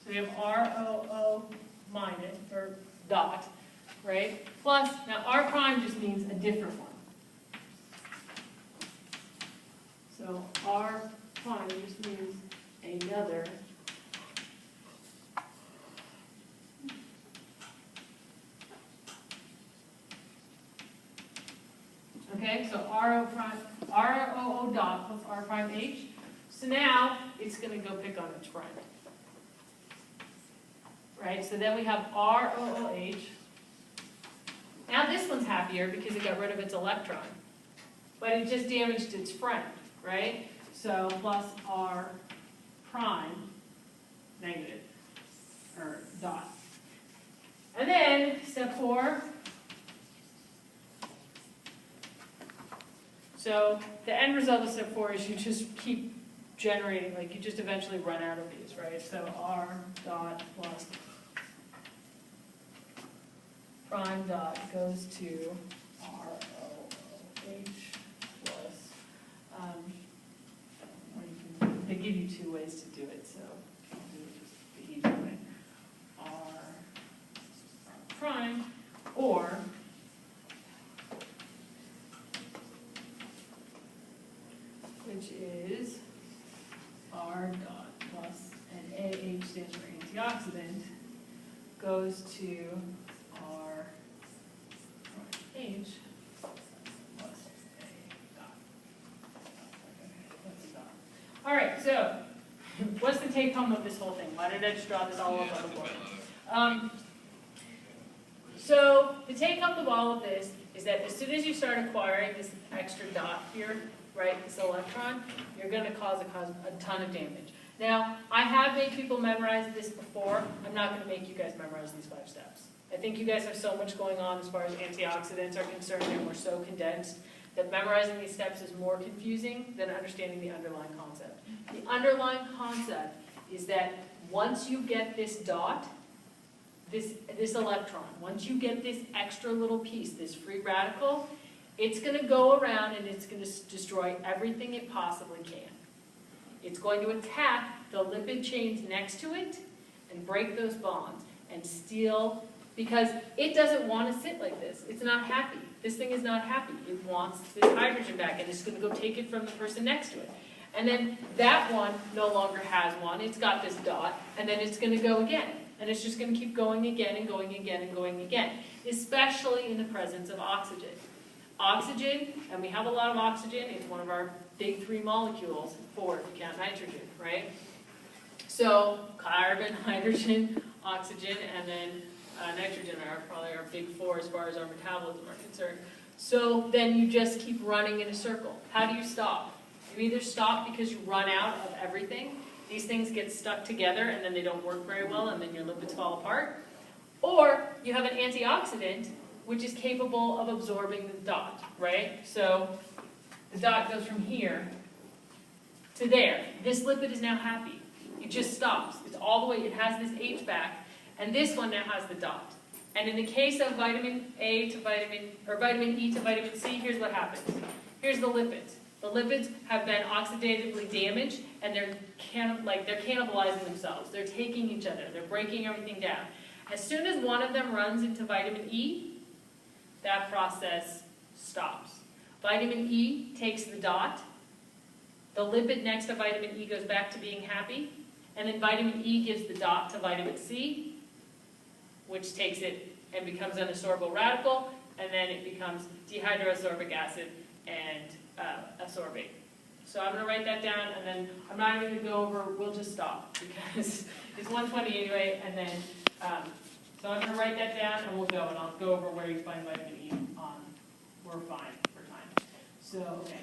So we have ROO minus, or dot, right? Plus, now R prime just means a different one. So R prime just means another. Okay, so ROO dot plus R prime H. So now it's going to go pick on its friend. Right, so then we have ROOH. Now this one's happier because it got rid of its electron. But it just damaged its friend, right? So plus R prime negative, or dot. And then step 4. So the end result of step 4 is you just keep generating, like you just eventually run out of these, right? So R dot plus prime dot goes to ROOH plus, or you can, they give you 2 ways to do it, so I'll do it just the easy way. R prime, or which is R dot plus, and AH stands for antioxidant, goes to R H plus A dot. That's a dot. All right, so what's the take home of this whole thing? Why did I just draw this all up on the board? So the take home of all of this is that as soon as you start acquiring this extra dot here, right, this electron, you're going to cause a ton of damage. Now, I have made people memorize this before. I'm not going to make you guys memorize these 5 steps. I think you guys have so much going on as far as antioxidants are concerned, and we're so condensed that memorizing these steps is more confusing than understanding the underlying concept. The underlying concept is that once you get this dot, this electron, once you get this extra little piece, this free radical, it's going to go around and it's going to destroy everything it possibly can. It's going to attack the lipid chains next to it and break those bonds and steal, because it doesn't want to sit like this. It's not happy. This thing is not happy. It wants this hydrogen back, and it's going to go take it from the person next to it. And then that one no longer has one. It's got this dot, and then it's going to go again. And it's just going to keep going again and going again and going again, especially in the presence of oxygen. Oxygen, and we have a lot of oxygen, it's one of our big 3 molecules, 4 if you count nitrogen, right? So carbon, hydrogen, oxygen, and then nitrogen are probably our big 4 as far as our metabolism are concerned. So then you just keep running in a circle. How do you stop? You either stop because you run out of everything. These things get stuck together and then they don't work very well and then your lipids fall apart. Or you have an antioxidant which is capable of absorbing the dot, right? So the dot goes from here to there. This lipid is now happy. It just stops. It's all the way, it has this H back, and this one now has the dot. And in the case of vitamin E to vitamin C, here's what happens. Here's the lipids. The lipids have been oxidatively damaged, and they're cannibalizing themselves. They're taking each other. They're breaking everything down. As soon as one of them runs into vitamin E, that process stops. Vitamin E takes the dot. The lipid next to vitamin E goes back to being happy. And then vitamin E gives the dot to vitamin C, which takes it and becomes an adsorbable radical. And then it becomes dehydroascorbic acid and ascorbate. So I'm going to write that down, and then I'm not even going to go over, we'll just stop, because it's 1:20 anyway, and then, so I'm going to write that down, and we'll go, and I'll go over where you find vitamin E on, we're fine for time. So, okay.